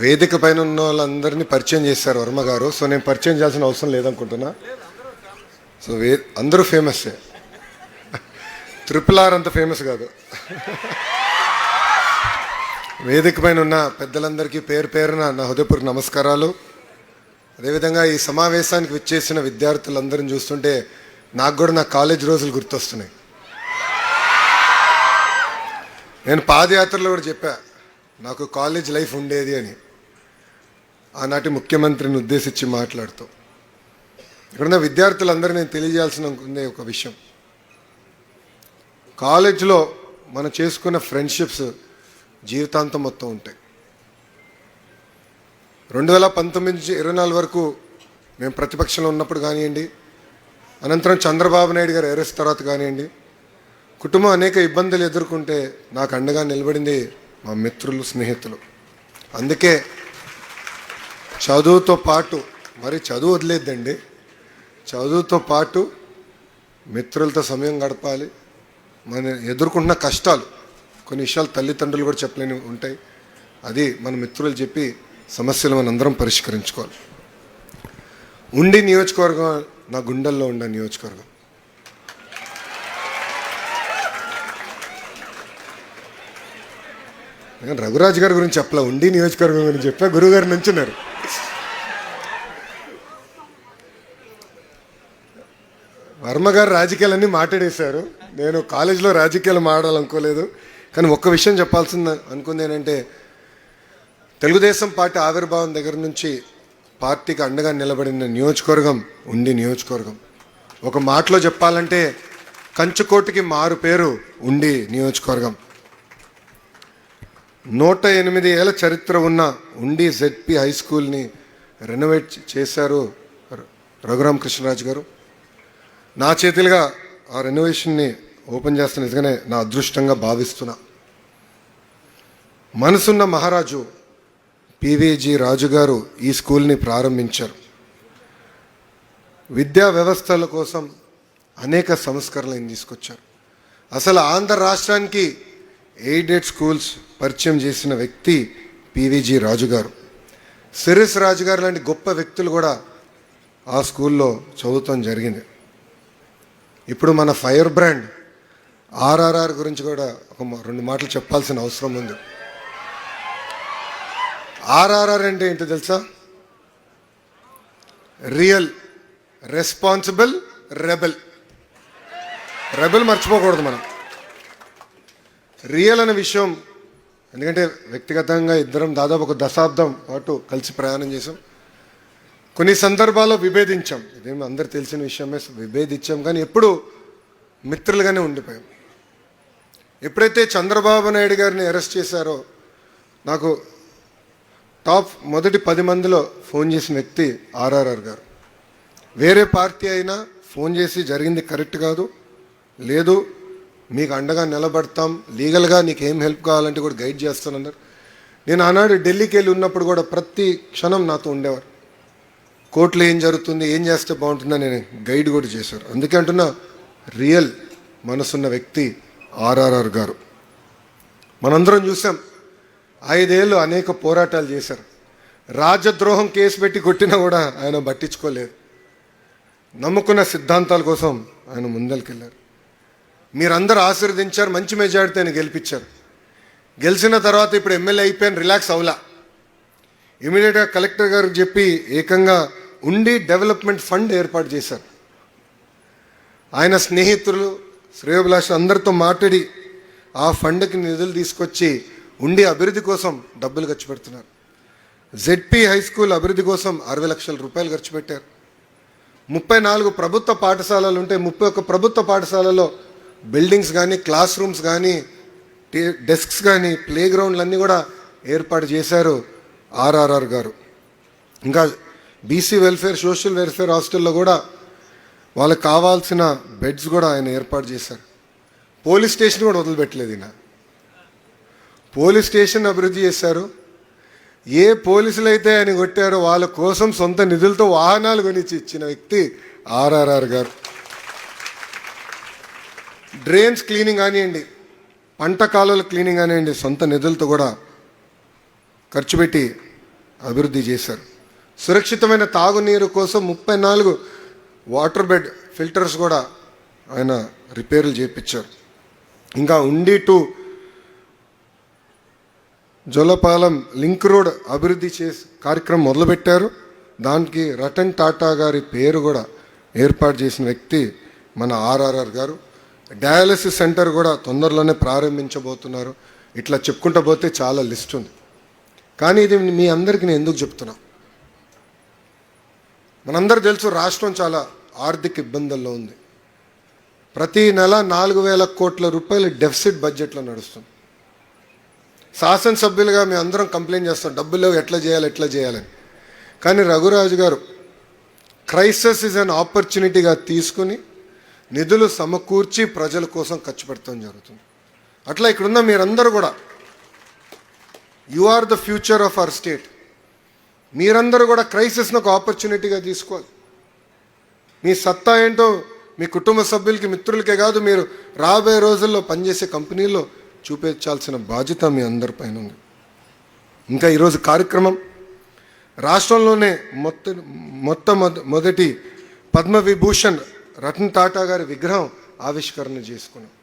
వేదిక పైన ఉన్న వాళ్ళందరినీ పరిచయం చేశారు వర్మ గారు. సో నేను పరిచయం చేయాల్సిన అవసరం లేదనుకుంటున్నా. సో అందరూ ఫేమస్సే, RRR అంత ఫేమస్ కాదు. వేదిక పైన ఉన్న పెద్దలందరికీ పేరు పేరున నా హృదయపూర్వక నమస్కారాలు. అదేవిధంగా ఈ సమావేశానికి విచ్చేసిన విద్యార్థులందరిని చూస్తుంటే నాకు కూడా నా కాలేజ్ రోజులు గుర్తొస్తున్నాయి. నేను పాదయాత్రలో కూడా చెప్పా నాకు కాలేజ్ లైఫ్ ఉండేది అని, ఆనాటి ముఖ్యమంత్రిని ఉద్దేశించి మాట్లాడుతూ. ఇక్కడున్న విద్యార్థులందరూ నేను తెలియజేయాల్సిన ఒక విషయం, కాలేజ్లో మనం చేసుకున్న ఫ్రెండ్షిప్స్ జీవితాంతం మొత్తం ఉంటాయి. 2019 నుంచి 24 వరకు మేము ప్రతిపక్షంలో ఉన్నప్పుడు కానివ్వండి, అనంతరం చంద్రబాబు నాయుడు గారు అరెస్ట్ తర్వాత కానివ్వండి, కుటుంబం అనేక ఇబ్బందులు ఎదుర్కొంటే నాకు అండగా నిలబడింది మా మిత్రులు, స్నేహితులు. అందుకే చదువుతో పాటు, మరి చదువు వదిలేద్దండి, చదువుతో పాటు మిత్రులతో సమయం గడపాలి. మన ఎదుర్కొంటున్న కష్టాలు కొన్ని విషయాలు తల్లిదండ్రులు కూడా చెప్పలేని ఉంటాయి, అది మన మిత్రులు చెప్పి సమస్యలు మనందరం పరిష్కరించుకోవాలి. ఉండి నియోజకవర్గం నా గుండెల్లో ఉండే నియోజకవర్గం. నేను రఘురాజ్ గారి గురించి చెప్పలే, ఉండి నియోజకవర్గం గురించి చెప్పా. గురువుగారు నుంచున్నారు. వర్మ గారు రాజకీయాలన్నీ మాట్లాడేశారు. నేను కాలేజీలో రాజకీయాలు మాట్లాడాలనుకోలేదు, కానీ ఒక్క విషయం చెప్పాల్సింది అనుకుంది ఏంటంటే, తెలుగుదేశం పార్టీ ఆవిర్భావం దగ్గర నుంచి పార్టీకి అండగా నిలబడిన నియోజకవర్గం ఉండి నియోజకవర్గం. ఒక మాటలో చెప్పాలంటే కంచుకోటికి మారు పేరు ఉండి నియోజకవర్గం. 108 ఏళ్ళ చరిత్ర ఉన్న ఉండి ZP హై స్కూల్ని రెనోవేట్ చేశారు రఘురామకృష్ణరాజు గారు. నా చేతులుగా ఆ రెనోవేషన్ని ఓపెన్ చేస్తున్న నిజంగానే నా అదృష్టంగా భావిస్తున్నా. మనసున్న మహారాజు PVG రాజు గారు ఈ స్కూల్ని ప్రారంభించారు. విద్యా వ్యవస్థల కోసం అనేక సంస్కరణలు తీసుకొచ్చారు. అసలు ఆంధ్ర రాష్ట్రానికి ఎయిడెడ్ స్కూల్స్ పరిచయం చేసిన వ్యక్తి PVG రాజు గారు. సిరిస్ రాజు గారు లాంటి గొప్ప వ్యక్తులు కూడా ఆ స్కూల్లో చదువుతాం జరిగింది. ఇప్పుడు మన ఫైర్ బ్రాండ్ RRR గురించి కూడా ఒక 2 మాటలు చెప్పాల్సిన అవసరం ఉంది. RRR అంటే ఏంటో తెలుసా? Real, responsible, rebel. రెబెల్ మర్చిపోకూడదు మనం. రియల్ అనే విషయం, ఎందుకంటే వ్యక్తిగతంగా ఇద్దరం దాదాపు ఒక దశాబ్దం పాటు కలిసి ప్రయాణం చేసాం. కొన్ని సందర్భాల్లో విభేదించాం, ఇదేమి అందరు తెలిసిన విషయమే, విభేదించాం, కానీ ఎప్పుడు మిత్రులుగానే ఉండిపోయాం. ఎప్పుడైతే చంద్రబాబు నాయుడు గారిని అరెస్ట్ చేశారో నాకు టాప్ మొదటి 10 మందిలో ఫోన్ చేసిన వ్యక్తి RRR గారు. వేరే పార్టీ అయినా ఫోన్ చేసి జరిగింది కరెక్ట్ కాదు, లేదు మీకు అండగా నిలబడతాం, లీగల్గా నీకు ఏం హెల్ప్ కావాలంటే కూడా గైడ్ చేస్తానన్నారు. నేను ఆనాడు ఢిల్లీకి వెళ్ళి ఉన్నప్పుడు కూడా ప్రతి క్షణం నాతో ఉండేవారు. కోర్టులో ఏం జరుగుతుంది, ఏం చేస్తే బాగుంటుందని నేను గైడ్ కూడా చేశారు. అందుకే అంటున్నా, రియల్ మనసున్న వ్యక్తి RRR గారు. మనందరం చూసాం, 5 ఏళ్ళు అనేక పోరాటాలు చేశారు. రాజద్రోహం కేసు పెట్టి కొట్టినా కూడా ఆయన పట్టించుకోలేదు. నమ్ముకున్న సిద్ధాంతాల కోసం ఆయన ముందరికెళ్ళారు. మీరందరూ ఆశీర్వదించారు, మంచి మెజారిటీ ఆయన గెలిపించారు. గెలిచిన తర్వాత ఇప్పుడు ఎమ్మెల్యే అయిపోయాను, రిలాక్స్ అవలా. ఇమీడియట్గా కలెక్టర్ గారికి చెప్పి ఏకంగా ఉండి డెవలప్మెంట్ ఫండ్ ఏర్పాటు చేశారు. ఆయన స్నేహితులు, శ్రేయోభిలాషులు అందరితో మాట్లాడి ఆ ఫండ్కి నిధులు తీసుకొచ్చి ఉండి అభివృద్ధి కోసం డబ్బులు ఖర్చు పెడుతున్నారు. ZP హై స్కూల్ అభివృద్ధి కోసం 60 లక్షల రూపాయలు ఖర్చు పెట్టారు. 34 ప్రభుత్వ పాఠశాలలు ఉంటే 31 ప్రభుత్వ పాఠశాలలో బిల్డింగ్స్ కానీ, క్లాస్ రూమ్స్ కానీ, డెస్క్స్ కానీ, ప్లే గ్రౌండ్లు అన్నీ కూడా ఏర్పాటు చేశారు RRR గారు. ఇంకా BC వెల్ఫేర్, సోషల్ వెల్ఫేర్ హాస్టల్లో కూడా వాళ్ళకి కావాల్సిన బెడ్స్ కూడా ఆయన ఏర్పాటు చేశారు. పోలీస్ స్టేషన్ కూడా వదిలిపెట్టలేదు ఈయన. పోలీస్ స్టేషన్ అభివృద్ధి చేశారు. ఏ పోలీసులు అయితే ఆయన కొట్టారో వాళ్ళ కోసం సొంత నిధులతో వాహనాలు కొనిచ్చి ఇచ్చిన వ్యక్తి RRR గారు. డ్రైన్స్ క్లీనింగ్ కానివ్వండి, పంట కాలువల క్లీనింగ్ కానివ్వండి, సొంత నిధులతో కూడా ఖర్చు పెట్టి అభివృద్ధి చేశారు. సురక్షితమైన తాగునీరు కోసం 34 వాటర్ బెడ్ ఫిల్టర్స్ కూడా ఆయన రిపేర్లు చేయించారు. ఇంకా ఉండి టు జోలపాలెం లింక్ రోడ్ అభివృద్ధి చేసి కార్యక్రమం మొదలుపెట్టారు. దానికి రతన్ టాటా గారి పేరు కూడా ఏర్పాటు చేసిన వ్యక్తి మన ఆర్ఆర్ఆర్ గారు. డయాలసిస్ సెంటర్ కూడా తొందరలోనే ప్రారంభించబోతున్నారు. ఇట్లా చెప్పుకుంటూ పోతే చాలా లిస్ట్ ఉంది. కానీ ఇది మీ అందరికీ నేను ఎందుకు చెప్తున్నా, మనందరూ తెలుసు రాష్ట్రం చాలా ఆర్థిక ఇబ్బందుల్లో ఉంది. ప్రతి నెల 4,000 కోట్ల రూపాయలు డెఫిసిట్ బడ్జెట్లో నడుస్తుంది. శాసనసభ్యులుగా మేము అందరం కంప్లైంట్ చేస్తాం, డబ్బులు లేవు, ఎట్లా చేయాలని. కానీ రఘురాజు గారు క్రైసిస్ ఇస్ అన్ ఆపర్చునిటీగా తీసుకుని నిధులు సమకూర్చి ప్రజల కోసం ఖర్చు పెడతాం జరుగుతుంది. అట్లా ఇక్కడున్న మీరందరూ కూడా you are the future of our state. మీరందరూ కూడా క్రైసిస్ను ఒక ఆపర్చునిటీగా తీసుకోవాలి. మీ సత్తా ఏంటో మీ కుటుంబ సభ్యులకి, మిత్రులకే కాదు, మీరు రాబోయే రోజుల్లో పనిచేసే కంపెనీల్లో చూపించాల్సిన బాధ్యత మీ అందరిపైన ఉంది. ఇంకా ఈరోజు కార్యక్రమం రాష్ట్రంలోనే మొట్టమొదటి పద్మవిభూషణ్ రతన్ టాటా గారి విగ్రహం ఆవిష్కరణ చేసుకున్నాం.